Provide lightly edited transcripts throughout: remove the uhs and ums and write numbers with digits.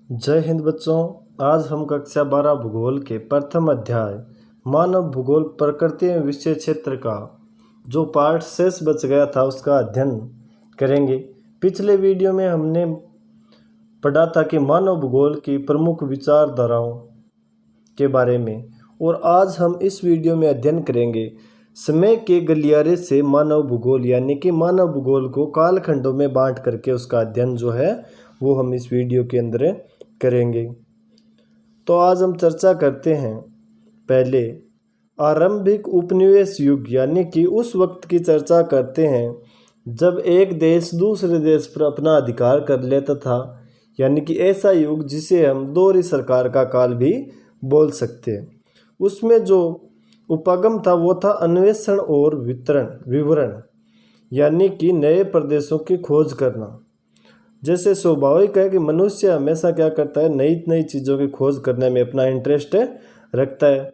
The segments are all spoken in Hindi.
जय हिंद बच्चों। आज हम कक्षा 12 भूगोल के प्रथम अध्याय मानव भूगोल प्रकृति में विषय क्षेत्र का जो पार्ट शेष बच गया था उसका अध्ययन करेंगे। पिछले वीडियो में हमने पढ़ा था कि मानव भूगोल की प्रमुख विचारधाराओं के बारे में, और आज हम इस वीडियो में अध्ययन करेंगे समय के गलियारे से मानव भूगोल, यानी कि मानव भूगोल को कालखंडों में बांट करके उसका अध्ययन जो है वो हम इस वीडियो के अंदर करेंगे। तो आज हम चर्चा करते हैं पहले आरंभिक उपनिवेश युग, यानी कि उस वक्त की चर्चा करते हैं जब एक देश दूसरे देश पर अपना अधिकार कर लेता था, यानी कि ऐसा युग जिसे हम दोहरी सरकार का काल भी बोल सकते हैं। उसमें जो उपागम था वो था अन्वेषण और विवरण, यानी कि नए प्रदेशों की खोज करना। जैसे स्वाभाविक है कि मनुष्य हमेशा क्या करता है, नई नई चीज़ों की खोज करने में अपना इंटरेस्ट रखता है।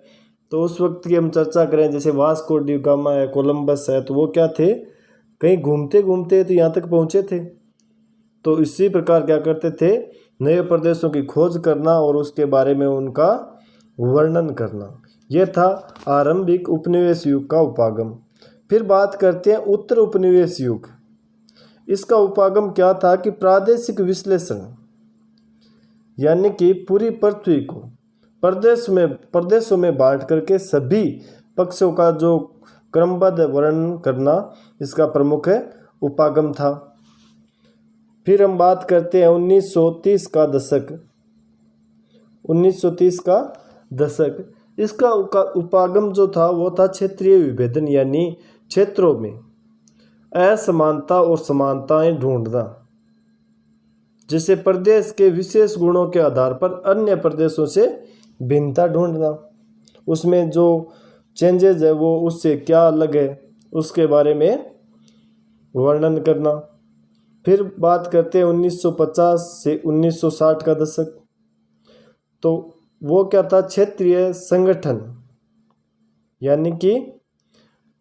तो उस वक्त की हम चर्चा करें, जैसे वास्को डी गामा है, कोलंबस है, तो वो क्या थे, कहीं घूमते घूमते तो यहाँ तक पहुँचे थे। तो इसी प्रकार क्या करते थे, नए प्रदेशों की खोज करना और उसके बारे में उनका वर्णन करना। यह था आरंभिक उपनिवेश युग का उपागम। फिर बात करते हैं उत्तर उपनिवेश युग। इसका उपागम क्या था कि प्रादेशिक विश्लेषण, यानी कि पूरी पृथ्वी को प्रदेशों में बांट करके सभी पक्षों का जो क्रमबद्ध वर्णन करना, इसका प्रमुख उपागम था। फिर हम बात करते हैं 1930 का दशक। 1930 का दशक, इसका उपागम जो था वो था क्षेत्रीय विभेदन, यानी क्षेत्रों में असमानता और समानताएं ढूंढना। जैसे प्रदेश के विशेष गुणों के आधार पर अन्य प्रदेशों से भिन्नता ढूंढना, उसमें जो चेंजेस है वो उससे क्या अलग है उसके बारे में वर्णन करना। फिर बात करते हैं 1950 से 1960 का दशक। तो वो क्या था, क्षेत्रीय संगठन, यानी कि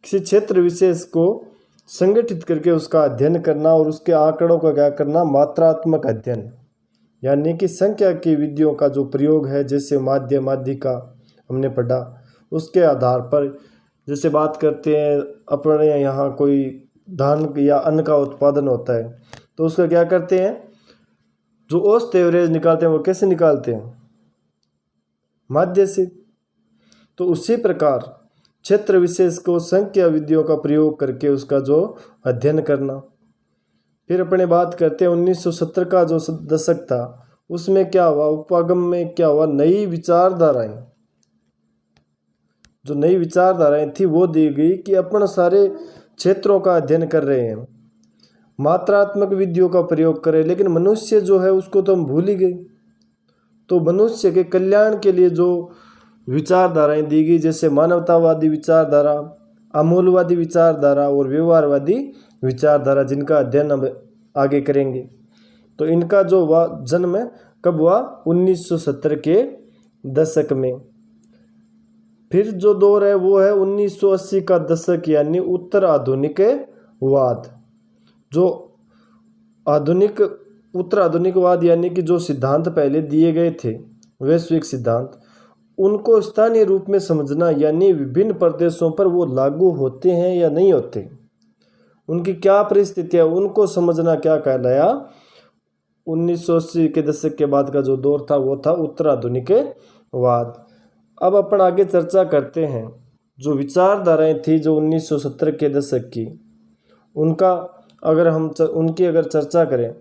किसी क्षेत्र विशेष को संगठित करके उसका अध्ययन करना और उसके आंकड़ों का क्या करना, मात्रात्मक अध्ययन, यानी कि संख्या की विधियों का जो प्रयोग है, जैसे माध्य माध्यिका हमने पढ़ा, उसके आधार पर जैसे बात करते हैं अपने यहाँ कोई धान या अन्न का उत्पादन होता है तो उसका क्या करते हैं, जो औसत एवरेज निकालते हैं वो कैसे निकालते हैं, माध्य से। तो उसी प्रकार क्षेत्र विशेष को संख्या विधियों का प्रयोग करके उसका जो अध्ययन करना। फिर अपने बात करते हैं 1970 का जो दशक था, उसमें क्या हुआ, उपागम में क्या हुआ, नई विचारधाराएं, जो नई विचारधाराएं थी वो दी गई कि अपन सारे क्षेत्रों का अध्ययन कर रहे हैं, मात्रात्मक विधियों का प्रयोग करें, लेकिन मनुष्य जो है उसको तो हम भूल ही गए। तो मनुष्य के कल्याण के लिए जो विचारधाराएं दी गई, जैसे मानवतावादी विचारधारा, अमूलवादी विचारधारा और व्यवहारवादी विचारधारा, जिनका अध्ययन हम आगे करेंगे। तो इनका जो जन्म कब हुआ, 1970 के दशक में। फिर जो दौर है वो है 1980 का दशक, यानी उत्तर आधुनिकवाद। जो उत्तर आधुनिकवाद, यानी कि जो सिद्धांत पहले दिए गए थे वैश्विक सिद्धांत, उनको स्थानीय रूप में समझना, यानी विभिन्न प्रदेशों पर वो लागू होते हैं या नहीं होते, उनकी क्या परिस्थितियाँ, उनको समझना क्या कहलाया। 1980 के दशक के बाद का जो दौर था वो था उत्तर आधुनिकवाद। अब अपन आगे चर्चा करते हैं जो विचारधाराएं थी जो 1970 के दशक की, उनकी अगर चर्चा करें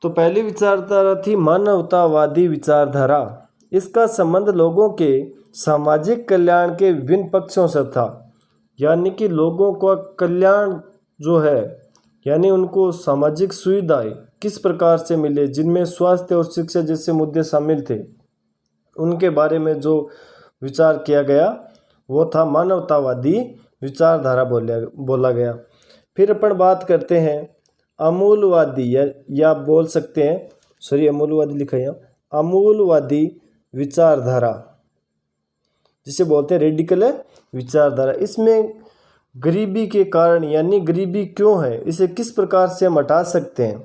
तो पहली विचारधारा थी मानवतावादी विचारधारा। इसका संबंध लोगों के सामाजिक कल्याण के विभिन्न पक्षों से था, यानी कि लोगों का कल्याण जो है, यानी उनको सामाजिक सुविधाएं किस प्रकार से मिले, जिनमें स्वास्थ्य और शिक्षा जैसे मुद्दे शामिल थे, उनके बारे में जो विचार किया गया वो था मानवतावादी विचारधारा बोला गया। फिर अपन बात करते हैं अमूलवादी, या बोल सकते हैं अमूलवादी लिखा है, अमूलवादी विचारधारा, जिसे बोलते हैं रेडिकल विचारधारा। इसमें गरीबी के कारण, यानी गरीबी क्यों है, इसे किस प्रकार से हम हटा सकते हैं,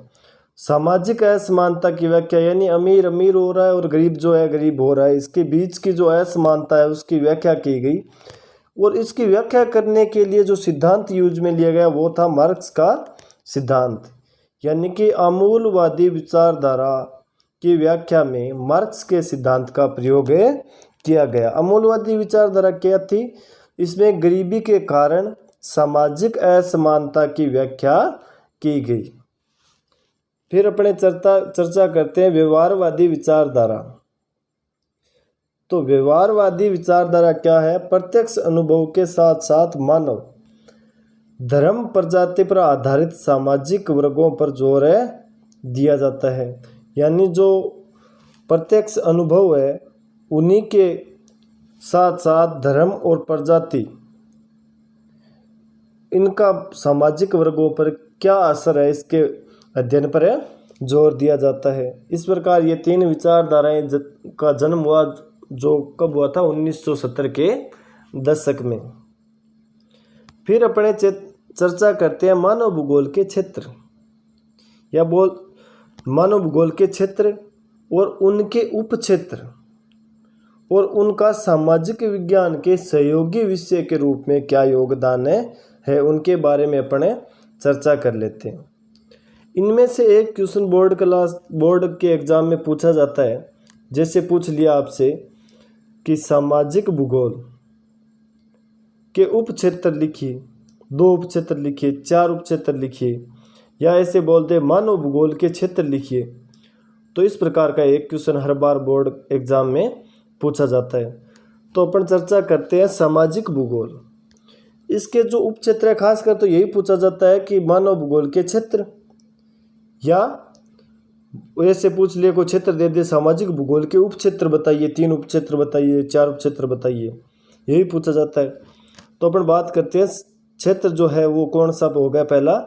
सामाजिक असमानता की व्याख्या, यानी अमीर अमीर हो रहा है और गरीब जो है गरीब हो रहा है, इसके बीच की जो असमानता है उसकी व्याख्या की गई। और इसकी व्याख्या करने के लिए जो सिद्धांत यूज में लिया गया वो था मार्क्स का सिद्धांत, यानी कि आमूलवादी विचारधारा की व्याख्या में मार्क्स के सिद्धांत का प्रयोग किया गया। आमूलवादी विचारधारा क्या थी? इसमें गरीबी के कारण सामाजिक असमानता की व्याख्या की गई। फिर अपने चर्चा करते हैं व्यवहारवादी विचारधारा। तो व्यवहारवादी विचारधारा क्या है? प्रत्यक्ष अनुभव के साथ साथ मानव धर्म प्रजाति पर आधारित सामाजिक वर्गों पर जोर दिया जाता है, यानी जो प्रत्यक्ष अनुभव है उन्हीं के साथ साथ धर्म और प्रजाति, इनका सामाजिक वर्गों पर क्या असर है इसके अध्ययन पर जोर दिया जाता है। इस प्रकार ये तीन विचारधाराएं का जन्म हुआ, जो कब हुआ था? 1970 के दशक में। फिर अपने चर्चा करते हैं मानव भूगोल के क्षेत्र, या मानव भूगोल के क्षेत्र और उनके उपक्षेत्र और उनका सामाजिक विज्ञान के सहयोगी विषय के रूप में क्या योगदान है उनके बारे में अपने चर्चा कर लेते हैं। इनमें से एक क्वेश्चन बोर्ड के एग्जाम में पूछा जाता है। जैसे पूछ लिया आपसे कि सामाजिक भूगोल के उपक्षेत्र लिखिए, 2 उपक्षेत्र लिखिए, 4 उपक्षेत्र लिखिए, या ऐसे बोलते मानव भूगोल के क्षेत्र लिखिए। तो इस प्रकार का एक क्वेश्चन हर बार बोर्ड एग्जाम में पूछा जाता है। तो अपन चर्चा करते हैं सामाजिक भूगोल। इसके जो उपक्षेत्र है खासकर तो यही पूछा जाता है कि मानव भूगोल के क्षेत्र, या ऐसे पूछ लिए कोई क्षेत्र दे दे सामाजिक भूगोल के उपक्षेत्र बताइए, 3 उपक्षेत्र बताइए, 4 उपक्षेत्र बताइए, यही पूछा जाता है। तो अपन बात करते हैं क्षेत्र जो है वो कौन सा हो गया? पहला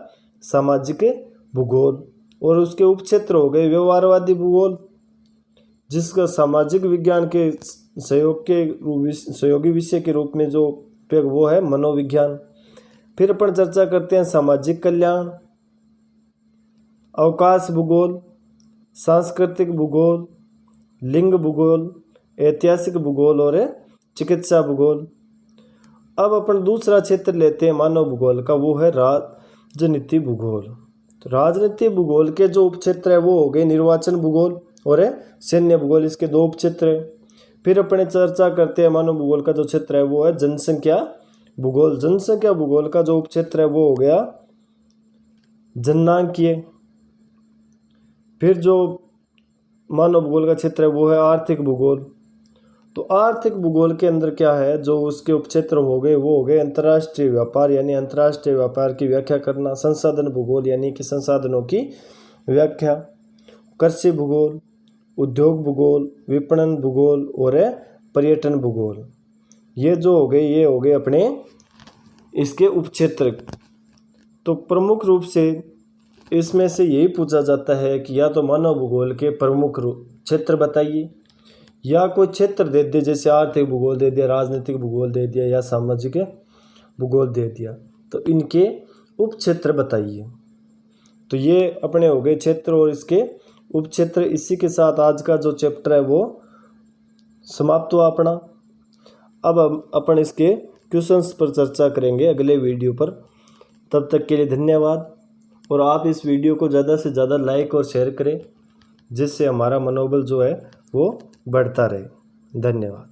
सामाजिक भूगोल, और उसके उपक्षेत्र हो गए व्यवहारवादी भूगोल, जिसका सामाजिक विज्ञान के सहयोगी विषय के रूप में जो वो है मनोविज्ञान। फिर अपन चर्चा करते हैं सामाजिक कल्याण, अवकाश भूगोल, सांस्कृतिक भूगोल, लिंग भूगोल, ऐतिहासिक भूगोल और चिकित्सा भूगोल। अब अपन दूसरा क्षेत्र लेते हैं मानव भूगोल का, वो है राजनीति भूगोल। तो राजनीति भूगोल के जो उपक्षेत्र है वो हो गए निर्वाचन भूगोल और सैन्य भूगोल, इसके 2 उपक्षेत्र है। फिर अपने चर्चा करते हैं मानव भूगोल का जो क्षेत्र है वो है जनसंख्या भूगोल। जनसंख्या भूगोल का जो उपक्षेत्र है वो हो गया जननांकीय। फिर जो मानव भूगोल का क्षेत्र है वो है आर्थिक भूगोल। तो आर्थिक भूगोल के अंदर क्या है, जो उसके उपक्षेत्र हो गए वो हो गए अंतर्राष्ट्रीय व्यापार, यानी अंतर्राष्ट्रीय व्यापार की व्याख्या करना। संसाधन भूगोल, यानी कि संसाधनों की व्याख्या। कृषि भूगोल, उद्योग भूगोल, विपणन भूगोल और पर्यटन भूगोल। ये जो हो गए ये हो गए अपने इसके उपक्षेत्र। तो प्रमुख रूप से इसमें से यही पूछा जाता है कि या तो मानव भूगोल के प्रमुख क्षेत्र बताइए, या कोई क्षेत्र दे दे, जैसे आर्थिक भूगोल दे दिया, राजनीतिक भूगोल दे दिया, या सामाजिक भूगोल दे दिया, तो इनके उपक्षेत्र बताइए। तो ये अपने हो गए क्षेत्र और इसके उपक्षेत्र। इसी के साथ आज का जो चैप्टर है वो समाप्त हुआ अपना। अब अपन इसके क्वेश्चंस पर चर्चा करेंगे अगले वीडियो पर। तब तक के लिए धन्यवाद, और आप इस वीडियो को ज़्यादा से ज़्यादा लाइक और शेयर करें, जिससे हमारा मनोबल जो है वो बढ़ता रहे। धन्यवाद।